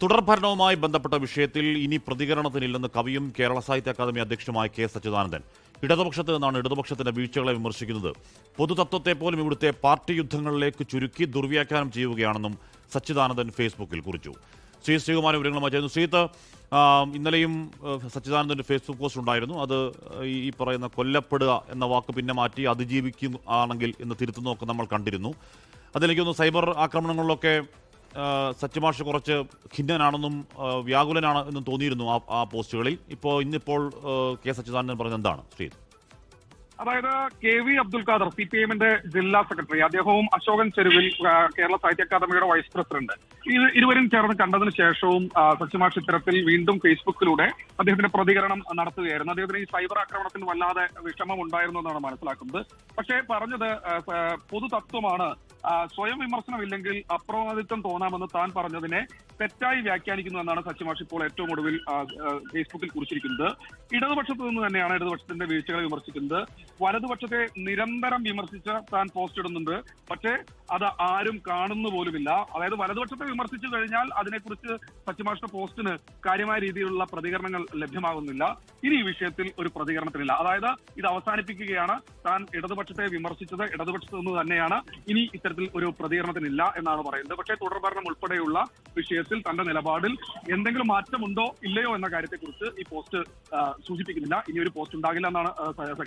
തുടർഭരണവുമായി ബന്ധപ്പെട്ട വിഷയത്തിൽ ഇനി പ്രതികരണത്തിനില്ലെന്ന് കവിയും കേരള സാഹിത്യ അക്കാദമി അധ്യക്ഷനുമായ കെ സച്ചിദാനന്ദൻ. ഇടതുപക്ഷത്ത് നിന്നാണ് ഇടതുപക്ഷത്തിന്റെ വീഴ്ചകളെ വിമർശിക്കുന്നത്. പൊതുതത്വത്തെ പോലും ഇവിടുത്തെ പാർട്ടി യുദ്ധങ്ങളിലേക്ക് ചുരുക്കി ദുർവ്യാഖ്യാനം ചെയ്യുകയാണെന്നും സച്ചിദാനന്ദൻ ഫേസ്ബുക്കിൽ കുറിച്ചു. ശ്രീകുമാരൻ വിവരങ്ങളുമായി ചേർന്നു. ശ്രീത്ത്, ഇന്നലെയും സച്ചിദാനന്ദന്റെ ഫേസ്ബുക്ക് പോസ്റ്റ് ഉണ്ടായിരുന്നു. അത് ഈ പറയുന്ന കൊല്ലപ്പെടുക എന്ന വാക്ക് പിന്നെ മാറ്റി അതിജീവിക്കും ആണെങ്കിൽ എന്ന് തിരുത്തുന്നതൊക്കെ നമ്മൾ കണ്ടിരുന്നു. അതിലേക്കൊന്ന് സൈബർ ആക്രമണങ്ങളിലൊക്കെ സച്ചിമാഷ് കുറച്ച് ഖിന്നനാണെന്നും വ്യാകുലനാണ് എന്നും തോന്നിയിരുന്നു ആ പോസ്റ്റുകളിൽ. ഇന്നിപ്പോൾ കെ സച്ചിദാനന്ദൻ പറഞ്ഞത് എന്താണ് ശ്രീ? അതായത് KV അബ്ദുൽ ഖാദർ CPIMന്റെ ജില്ലാ സെക്രട്ടറി, അദ്ദേഹവും അശോകൻ ചെരുവിൽ കേരള സാഹിത്യ അക്കാദമിയുടെ വൈസ് പ്രസിഡന്റ്, ഇരുവരും ചേർന്ന് കണ്ടതിന് ശേഷവും സച്ചിമാഷ് ഇത്തരത്തിൽ വീണ്ടും ഫേസ്ബുക്കിലൂടെ അദ്ദേഹത്തിന്റെ പ്രതികരണം നടത്തുകയായിരുന്നു. അദ്ദേഹത്തിന് ഈ സൈബർ ആക്രമണത്തിന് വല്ലാതെ വിഷമം ഉണ്ടായിരുന്നു എന്നാണ് മനസ്സിലാക്കുന്നത്. പക്ഷേ പറഞ്ഞത് പൊതുതത്വമാണ്, സ്വയം വിമർശനമില്ലെങ്കിൽ അപ്രമാദിത്വം തോന്നാമെന്ന് താൻ പറഞ്ഞതിനെ തെറ്റായി വ്യാഖ്യാനിക്കുന്നു എന്നാണ് സച്ചിമാഷ് ഇപ്പോൾ ഏറ്റവും ഒടുവിൽ ഫേസ്ബുക്കിൽ കുറിച്ചിരിക്കുന്നത്. ഇടതുപക്ഷത്തു നിന്ന് തന്നെയാണ് ഇടതുപക്ഷത്തിന്റെ വീഴ്ചകളെ വിമർശിക്കുന്നത്. വലതുപക്ഷത്തെ നിരന്തരം വിമർശിച്ച് താൻ പോസ്റ്റ് ഇടുന്നുണ്ട്. പക്ഷേ അത് ആരും കാണുന്നു പോലുമില്ല. അതായത് വലതുപക്ഷത്തെ വിമർശിച്ചു കഴിഞ്ഞാൽ അതിനെക്കുറിച്ച് സച്ചിമാഷിന്റെ പോസ്റ്റിന് കാര്യമായ രീതിയിലുള്ള പ്രതികരണങ്ങൾ ലഭ്യമാകുന്നില്ല. ഇനി ഈ വിഷയത്തിൽ ഒരു പ്രതികരണത്തിനില്ല. അതായത് ഇത് അവസാനിപ്പിക്കുകയാണ്. താൻ ഇടതുപക്ഷത്തെ വിമർശിച്ചത് ഇടതുപക്ഷത്തു നിന്ന് തന്നെയാണ്, ഇനി ഇത്തരത്തിൽ ഒരു പ്രതികരണത്തിനില്ല എന്നാണ് പറയുന്നത്. പക്ഷേ തുടർഭരണം ഉൾപ്പെടെയുള്ള വിഷയത്തിൽ തന്റെ നിലപാടിൽ എന്തെങ്കിലും മാറ്റമുണ്ടോ ഇല്ലയോ എന്ന കാര്യത്തെക്കുറിച്ച് ഈ പോസ്റ്റ് സൂചിപ്പിക്കുന്നില്ല. ഇനി ഒരു പോസ്റ്റ് ഉണ്ടാകില്ല എന്നാണ്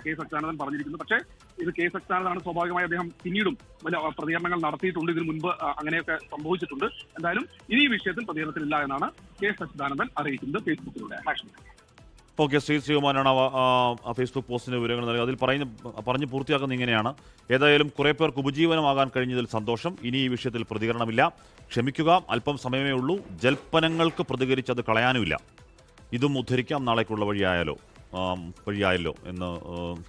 കെ സച്ചിദാനന്ദൻ പറഞ്ഞിരിക്കുന്നത്. പക്ഷേ ഇത് കെ സച്ചിദാനന്ദനാണ്, സ്വാഭാവികമായി അദ്ദേഹം പിന്നീടും വലിയ പ്രതികരണങ്ങൾ നടത്തിയിട്ടുണ്ട്. ഇതിനു മുൻപ് അങ്ങനെയൊക്കെ സംഭവിച്ചിട്ടുണ്ട്. എന്തായാലും ഇനി ഈ വിഷയത്തിൽ പ്രതികരണത്തിനില്ല എന്നാണ് കെ സച്ചിദാനന്ദൻ അറിയിക്കുന്നത് ഫേസ്ബുക്കിലൂടെ. ഓക്കെ, ശ്രീകുമാരാണ് ആ ഫേസ്ബുക്ക് പോസ്റ്റിന്റെ വിവരങ്ങൾ നൽകുക. അതിൽ പറഞ്ഞ് പൂർത്തിയാക്കുന്നത് ഇങ്ങനെയാണ്: ഏതായാലും കുറെ പേർക്ക് ഉപജീവനമാകാൻ കഴിഞ്ഞതിൽ സന്തോഷം. ഇനി ഈ വിഷയത്തിൽ പ്രതികരണമില്ല. ക്ഷമിക്കുക, അല്പം സമയമേ ഉള്ളൂ. ജൽപ്പനങ്ങൾക്ക് പ്രതികരിച്ചത് കളയാനുമില്ല. ഇതും ഉദ്ധരിക്കാം, നാളേക്കുള്ള വഴിയായല്ലോ എന്ന്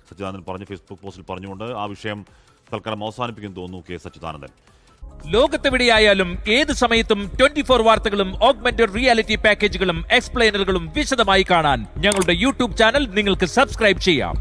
സച്ചിദാനന്ദൻ പറഞ്ഞ് ഫേസ്ബുക്ക് പോസ്റ്റിൽ പറഞ്ഞുകൊണ്ട് ആ വിഷയം തൽക്കാലം അവസാനിപ്പിക്കുന്നു തോന്നുന്നു കെ സച്ചിദാനന്ദൻ. ലോകത്തെവിടെയായാലും ഏത് സമയത്തും 24 വാർത്തകളും ഓഗ്മെന്റഡ് റിയാലിറ്റി പാക്കേജുകളും എക്സ്പ്ലെയിനറുകളും വിശദമായി കാണാൻ ഞങ്ങളുടെ യൂട്യൂബ് ചാനൽ നിങ്ങൾക്ക് സബ്സ്ക്രൈബ് ചെയ്യാം.